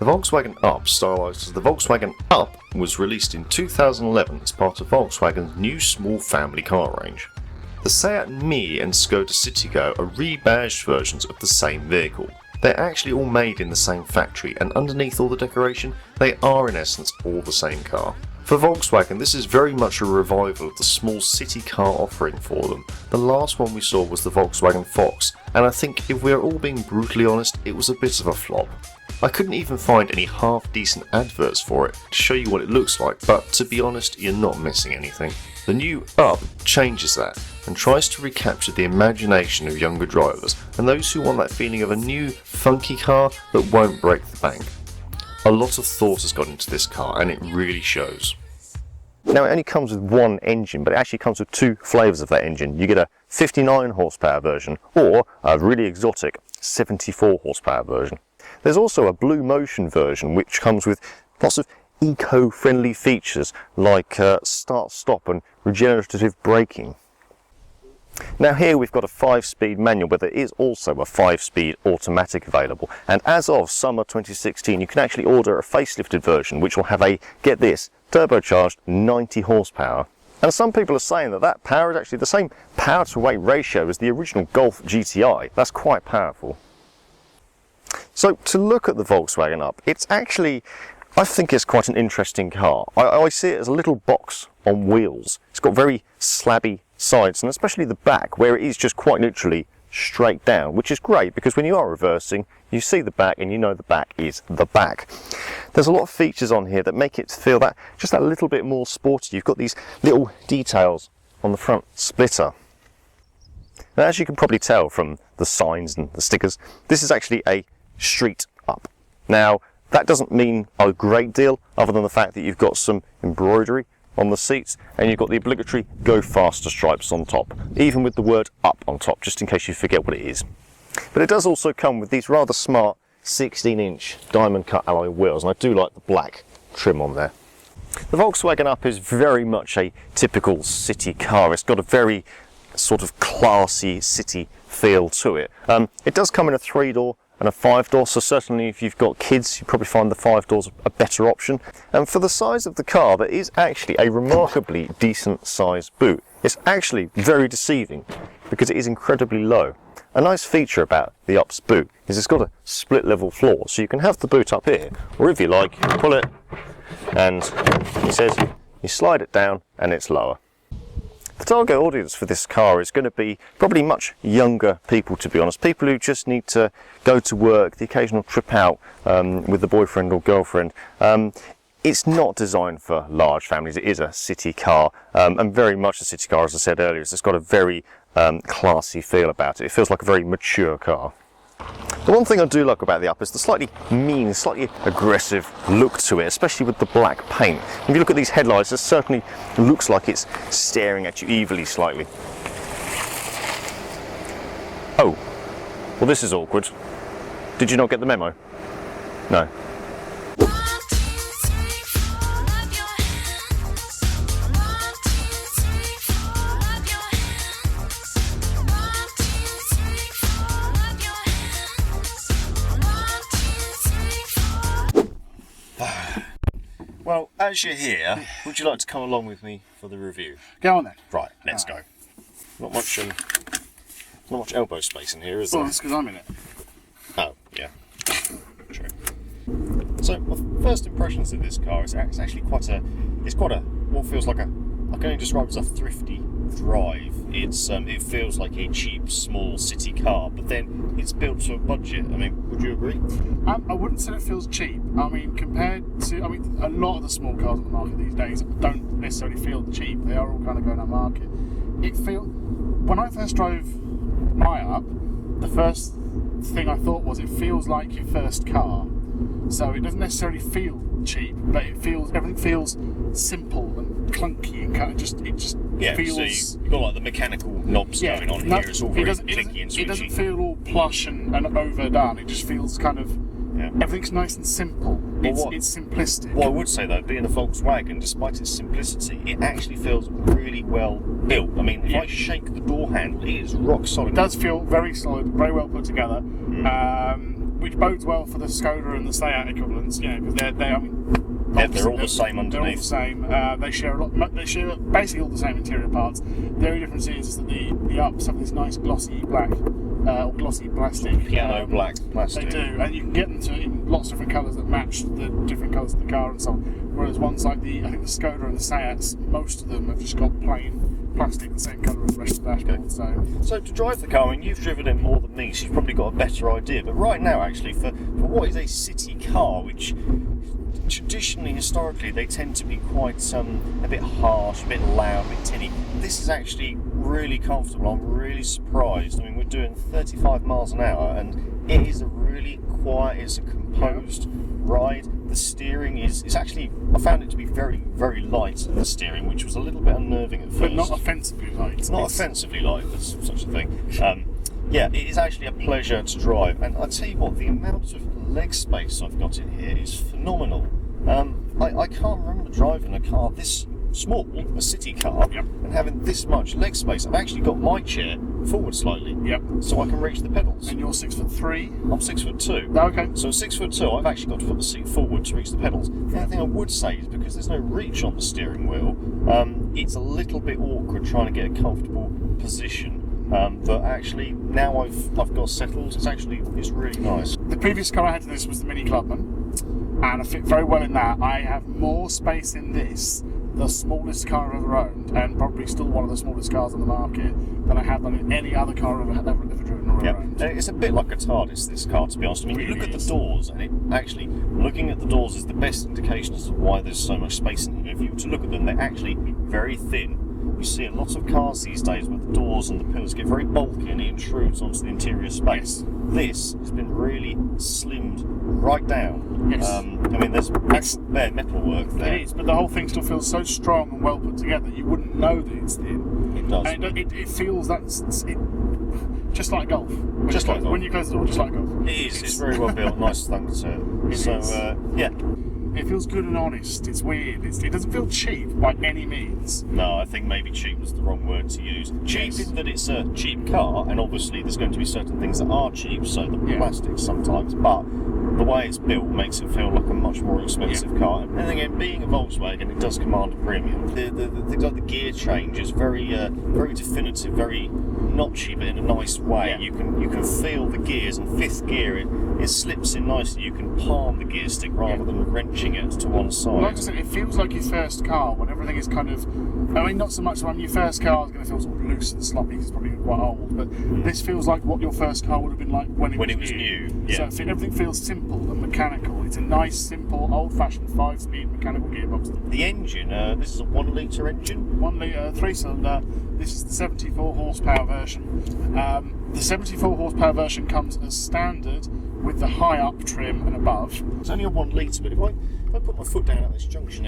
Volkswagen Up, stylized as the Volkswagen Up, was released in 2011 as part of Volkswagen's new small family car range. The Seat Mii and Skoda Citigo are rebadged versions of the same vehicle. They're actually all made in the same factory, and underneath all the decoration, they are in essence all the same car. For Volkswagen, this is very much a revival of the small city car offering for them. The last one we saw was the Volkswagen Fox, and I think if we're all being brutally honest, it was a bit of a flop. I couldn't even find any half-decent adverts for it to show you what it looks like, but to be honest, you're not missing anything. The new Up changes that and tries to recapture the imagination of younger drivers and those who want that feeling of a new, funky car that won't break the bank. A lot of thought has gone into this car and it really shows. Now it only comes with one engine, but it actually comes with two flavours of that engine. You get a 59 horsepower version or a really exotic 74 horsepower version. There's also a Blue Motion version which comes with lots of eco-friendly features like start-stop and regenerative braking. Now here we've got a 5-speed manual, but there is also a 5-speed automatic available, and as of summer 2016 you can actually order a facelifted version which will have a, get this, turbocharged 90 horsepower. And some people are saying that that power is actually the same power to weight ratio as the original Golf GTI. That's quite powerful. So to look at the Volkswagen Up, it's actually, I think it's quite an interesting car. I see it as a little box on wheels. It's got very slabby sides, and especially the back where it is just quite literally straight down, which is great because when you are reversing you see the back and you know the back is the back. There's a lot of features on here that make it feel that just that little bit more sporty. You've got these little details on the front splitter. Now, as you can probably tell from the signs and the stickers, this is actually a street Up. Now that doesn't mean a great deal other than the fact that you've got some embroidery on the seats and you've got the obligatory go faster stripes on top, even with the word Up on top, just in case you forget what it is. But it does also come with these rather smart 16-inch diamond cut alloy wheels, and I do like the black trim on there. The Volkswagen Up is very much a typical city car. It's got a very sort of classy city feel to it. It does come in a 3-door and a 5-door, so certainly if you've got kids you probably find the 5-doors a better option. And for the size of the car, there is actually a remarkably decent sized boot. It's actually very deceiving because it is incredibly low. A nice feature about the Up's boot is it's got a split level floor, so you can have the boot up here, or if you like you can pull it and it says you slide it down and it's lower. The target audience for this car is going to be probably much younger people, to be honest. People who just need to go to work, the occasional trip out with the boyfriend or girlfriend. It's not designed for large families. It is a city car, and very much a city car, as I said earlier. It's got a very classy feel about it. It feels like a very mature car. The one thing I do like about the Up is the slightly mean, slightly aggressive look to it, especially with the black paint. If you look at these headlights, it certainly looks like it's staring at you evilly slightly. Oh, well this is awkward. Did you not get the memo? No. Well, as you're here, would you like to come along with me for the review? Go on then. Right, let's go. Not much elbow space in here, is there? Well, that's because I'm in it. Oh, yeah. True. So, my first impressions of this car is it's actually quite a, what feels like a, I can only describe it as a thrifty drive. It feels like a cheap, small city car, but then it's built to a budget. I mean, would you agree? I wouldn't say it feels cheap. I mean, compared to, a lot of the small cars on the market these days don't necessarily feel cheap. They are all kind of going on market. When I first drove my Up, the first thing I thought was it feels like your first car. So it doesn't necessarily feel cheap, but everything feels simple and clunky and kind of just feels. So you've got like the mechanical knobs going on here. It's all very clicky and switchy. It doesn't feel all plush and overdone. It just feels kind of. Yeah. Everything's nice and simple. It's simplistic. What I would say though, being a Volkswagen, despite its simplicity, it actually feels really well built. I mean, if I shake the door handle, it is rock solid. It does feel very solid, very well put together. which bodes well for the Skoda and the Seat equivalents, because they're all the same underneath. They're all the same. They share a lot. They share basically all the same interior parts. The only difference is that the Ups have this nice glossy black or glossy plastic. Piano black plastic. They do, and you can get them in lots of different colours that match the different colours of the car and so on. Whereas ones like I think the Skoda and the Seats, most of them have just got plain plastic the same colour as the rest of the dashboard. So to drive the car, you've driven it more than me, so you've probably got a better idea. But right now, actually, for what is a city car, which traditionally, historically, they tend to be quite a bit harsh, a bit loud, a bit tinny. This is actually really comfortable. I'm really surprised. We're doing 35 miles an hour, and it is a really quiet, it's a composed ride. The steering is actually, I found it to be very, very light, the steering, which was a little bit unnerving at first. But not offensively light. It's not offensively light, there's such a thing. Yeah, it is actually a pleasure to drive, and I tell you what, the amount of leg space I've got in here is phenomenal. I can't remember driving a car this small, a city car, and having this much leg space. I've actually got my chair forward slightly, so I can reach the pedals. And you're 6'3"? I'm 6'2". Oh, okay. So 6'2", I've actually got to put the seat forward to reach the pedals. The other thing I would say is because there's no reach on the steering wheel, it's a little bit awkward trying to get a comfortable position. But actually, now I've got settled, it's really nice. The previous car I had to this was the Mini Clubman, and I fit very well in that. I have more space in this, the smallest car I've ever owned, and probably still one of the smallest cars on the market, than I have done in any other car I've ever driven or owned. It's a bit like a TARDIS, this car, to be honest. You look at the doors, and it actually, looking at the doors is the best indication as to why there's so much space in here. If you were to look at them, they're actually very thin. You see a lot of cars these days where the doors and the pillars get very bulky and it intrudes onto the interior space. This has been really slimmed right down. There's actual bare metal work there. It is, but the whole thing still feels so strong and well put together, you wouldn't know that it's thin. It does. And it feels just like golf. Golf. When you close the door, just like golf. It is. It's very well built, nice thunk to it. It feels good and honest. It's weird. It doesn't feel cheap by any means. No, I think maybe cheap was the wrong word to use. Cheap in that it's a cheap car, and obviously there's going to be certain things that are cheap, so the plastics sometimes, but the way it's built makes it feel like a much more expensive car. And then again, being a Volkswagen, it does command a premium. The gear change is very definitive, very notchy, but in a nice way. You can feel the gears, and fifth gear it slips in nicely. You can palm the gear stick rather than wrenching it to one side. Like I said, it feels like your first car when everything is kind of, not so much when your first car is going to feel sort of loose and sloppy because it's probably quite old, but this feels like what your first car would have been like when it was new. Yeah. So everything feels simple and mechanical. It's a nice, simple, old-fashioned 5-speed mechanical gearbox. The engine, this is a 1 litre engine? 1 litre, 3-cylinder. This is the 74 horsepower version. The 74 horsepower version comes as standard with the high up trim and above. It's only a 1 litre, but if I put my foot down at this junction,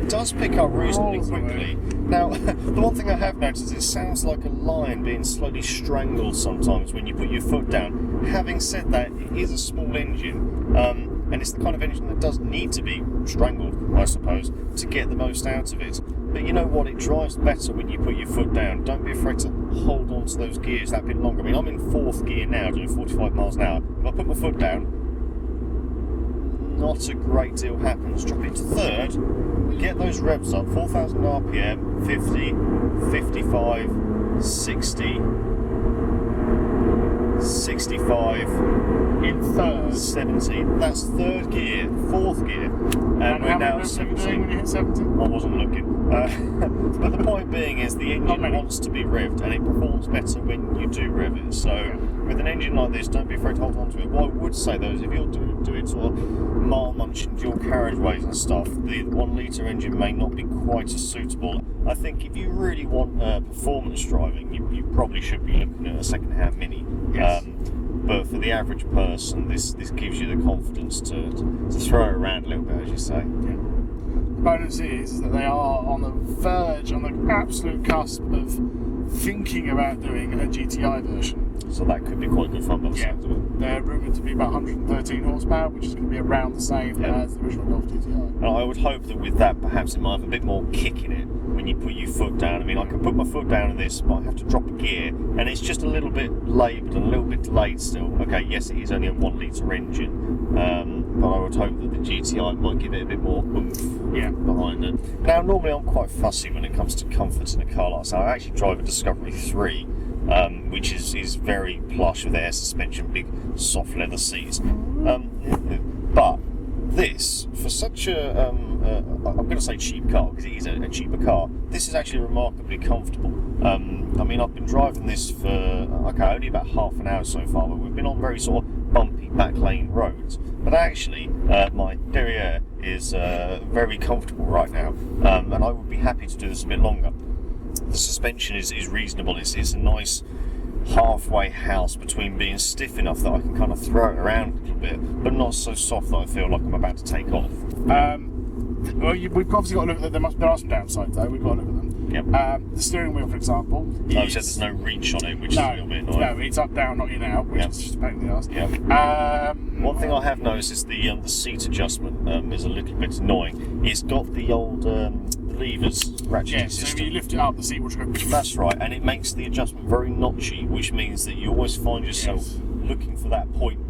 it does pick up reasonably quickly. Now, the one thing I have noticed is it sounds like a lion being slowly strangled sometimes when you put your foot down. Having said that, it is a small engine, and it's the kind of engine that does need to be strangled, I suppose, to get the most out of it. But you know what, it drives better when you put your foot down. Don't be afraid to hold on to those gears that bit longer. I'm in 4th gear now, doing 45 miles an hour. If I put my foot down, not a great deal happens. Drop it to 3rd, get those revs up, 4,000 RPM, 50, 55, 60, 65, in 3rd, 70. That's 3rd gear, 4th gear, and we're now 70. When you hit 70? I wasn't looking. But the point being is the engine wants to be revved, and it performs better when you do rev it. So with an engine like this, don't be afraid to hold on to it. What I would say though is if you're doing sort of mile munching dual carriageways and stuff, the 1 litre engine may not be quite as suitable. I think if you really want performance driving, you probably should be looking at a second-hand Mini. Yes. But for the average person, this gives you the confidence to throw it around a little bit, as you say. The bonus is that they are on the verge, on the absolute cusp of thinking about doing a GTI version. So that could be quite good fun by the Yeah, sounds of it. they're rumoured to be about 113 horsepower, which is going to be around the same as the original Golf GTI. And I would hope that with that, perhaps it might have a bit more kick in it when you put your foot down. I mean, I can put my foot down in this, but I have to drop a gear, and it's just a little bit laboured and a little bit delayed still. Okay, yes, it is only a 1 litre engine, but I would hope that the GTI might give it a bit more oomph behind it. Now, normally I'm quite fussy when it comes to comfort in a car like this. I actually drive a Discovery 3, which is very plush with air suspension, big soft leather seats. But this, for such a, I'm going to say cheap car, because it is a cheaper car, this is actually remarkably comfortable. I mean, I've been driving this for, only about half an hour so far, but we've been on very sort of bumpy back lane roads. But actually, my derriere is very comfortable right now, and I would be happy to do this a bit longer. The suspension is reasonable. It's a nice halfway house between being stiff enough that I can kind of throw it around a little bit, but not so soft that I feel like I'm about to take off. Well, we've obviously got to look at there are some downsides though. We've got to look at them. Yep. The steering wheel, for example. You said there's no reach on it, which is a little bit annoying. No, it's up, down, not in, out, which is just a pain in the arse. One thing I have noticed is the seat adjustment is a little bit annoying. It's got the old levers ratcheting system. So when you lift it up, the seat will just go. That's right, and it makes the adjustment very notchy, which means that you always find yourself looking for that point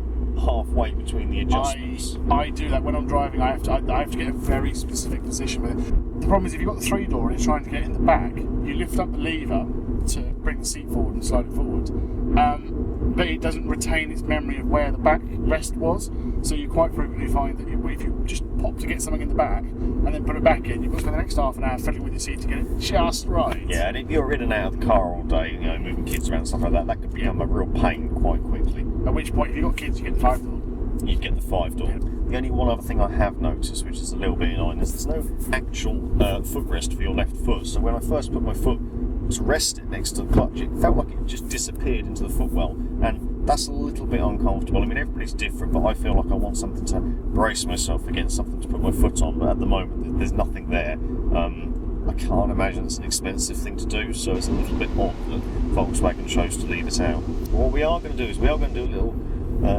halfway between the adjustments. I do that when I'm driving. I have to get a very specific position with it. The problem is if you've got the 3-door and you're trying to get in the back, you lift up the lever to bring the seat forward and slide it forward, but it doesn't retain its memory of where the backrest was. So you quite frequently find that if you just pop to get something in the back and then put it back in, you've got to spend the next half an hour fiddling with your seat to get it just right. Yeah, and if you're in and out of the car all day, you know, moving kids around and stuff like that, that could become a real pain quite quickly. At which point, if you've got kids, you get the 5-door. You get the 5-door. Yeah. The only one other thing I have noticed, which is a little bit annoying, is there's no actual footrest for your left foot. So when I first put my foot to rest it next to the clutch, it felt like it just disappeared into the footwell, and that's a little bit uncomfortable. I mean, everybody's different, but I feel like I want something to brace myself against, something to put my foot on, but at the moment there's nothing there. I can't imagine it's an expensive thing to do, so it's a little bit odd that Volkswagen chose to leave it out. But what we are going to do is we are going to do a little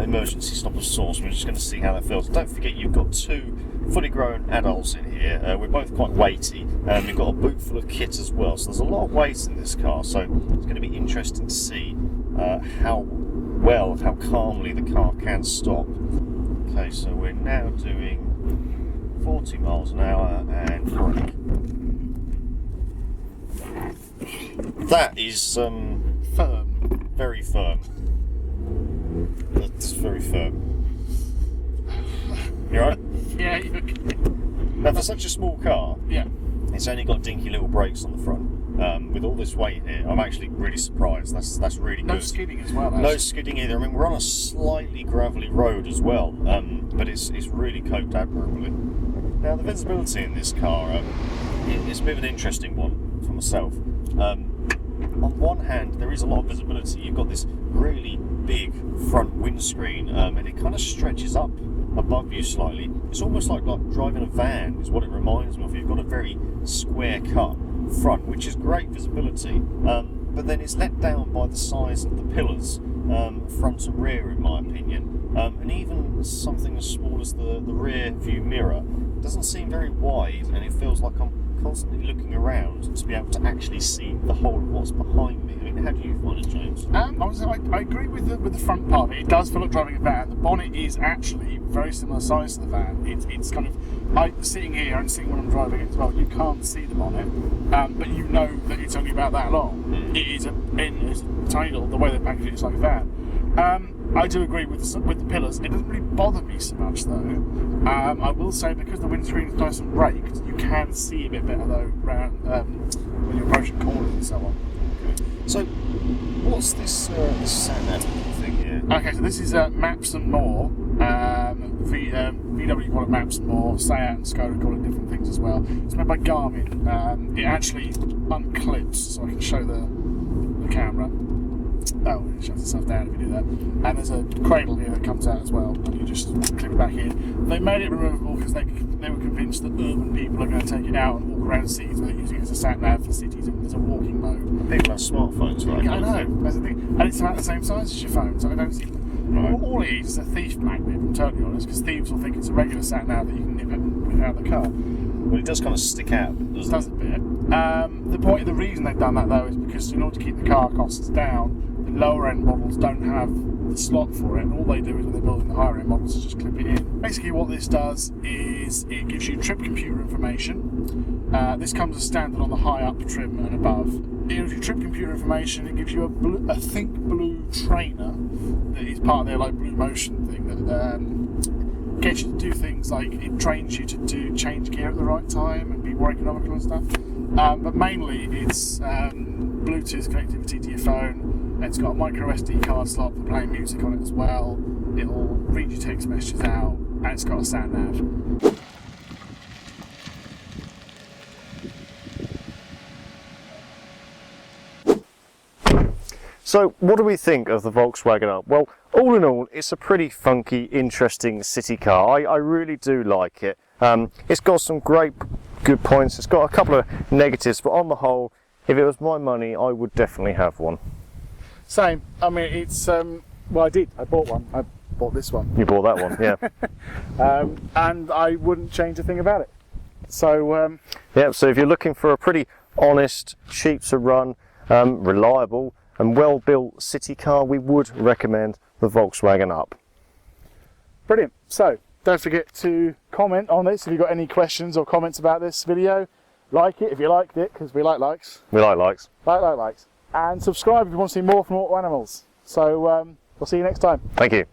emergency stop of sorts. We're just going to see how that feels. Don't forget, you've got 2 fully grown adults in here. We're both quite weighty, and we've got a boot full of kit as well, so there's a lot of weight in this car, so it's going to be interesting to see how calmly the car can stop. Okay, so we're now doing 40 miles an hour and brake. That is Firm. very firm. That's very firm. You alright? Yeah, you're okay. Now, for such a small car, Yeah. it's only got dinky little brakes on the front. With all this weight in it, I'm actually really surprised. That's really No good. skidding as well. No skidding either. I mean, we're on a slightly gravelly road as well, but it's really coped admirably. Now, the visibility in this car, it's a bit of an interesting one for myself. On one hand, there is a lot of visibility. You've got this really big front windscreen, and it kind of stretches up above you slightly. It's almost like driving a van is what it reminds me of. You've got a very square cut front, which is great visibility, but then it's let down by the size of the pillars, front and rear, in my opinion, and even something as small as the rear view mirror doesn't seem very wide, and it feels like I'm constantly looking around to be able to actually see the whole of what's behind me. I mean, how do you find it, James? I agree with the front part of it. It does feel like driving a van. The bonnet is actually very similar size to the van. It's kind of, sitting here and sitting when I'm driving it as well, you can't see the bonnet, but you know that it's only about that long. It is it's tiny little, the way they package it, it's like a van. I do agree with the pillars. It doesn't really bother me so much though. I will say, because the windscreen is nice and raked, you can see a bit better though around when you're approaching corners and so on. Okay. So, what's this sat nav thing here? Okay, so this is Maps and More. VW call it Maps and More. Seat and Skoda call it different things as well. It's made by Garmin. It actually unclips, so I can show the camera. Oh, it shuts itself down if you do that. And there's a cradle here that comes out as well, and you just clip it back in. They made it removable because they were convinced that urban people are going to take it out and walk around cities where they're using it as a sat nav for cities and as a walking mode. People have smartphones, right? Yeah, I know, that's the thing. And it's about the same size as your phone, so I don't see. All it is a thief magnet, if I'm totally honest, because thieves will think it's a regular sat nav that you can nip out of the car. Well, it does kind of stick out, doesn't it? Does a bit. The reason they've done that though is because in order to keep the car costs down, the lower end models don't have the slot for it, and all they do is when they're building the higher end models is just clip it in. Basically what this does is it gives you trip computer information. This comes as standard on the high up trim and above. It gives you trip computer information, it gives you a Think Blue trainer that is part of their like Blue Motion thing that gets you to do things like it trains you to change gear at the right time and be more economical and stuff. But mainly it's Bluetooth connectivity to your phone. It's got a micro SD card slot for playing music on it as well. It'll read your text messages out, and it's got a sat nav. So what do we think of the Volkswagen Up? Well, all in all, it's a pretty funky, interesting city car. I really do like it. It's got some great good points. It's got a couple of negatives, but on the whole, if it was my money, I would definitely have one. Same. I mean, it's well, I did. I bought one. I bought this one. You bought that one, yeah. And I wouldn't change a thing about it. So yeah. So if you're looking for a pretty honest, cheap to run, reliable, and well-built city car, we would recommend the Volkswagen Up. Brilliant. So don't forget to comment on this if you've got any questions or comments about this video. Like it if you liked it, because we like likes. We like likes. Like likes. And subscribe if you want to see more from Auto Animals. So we'll see you next time. Thank you.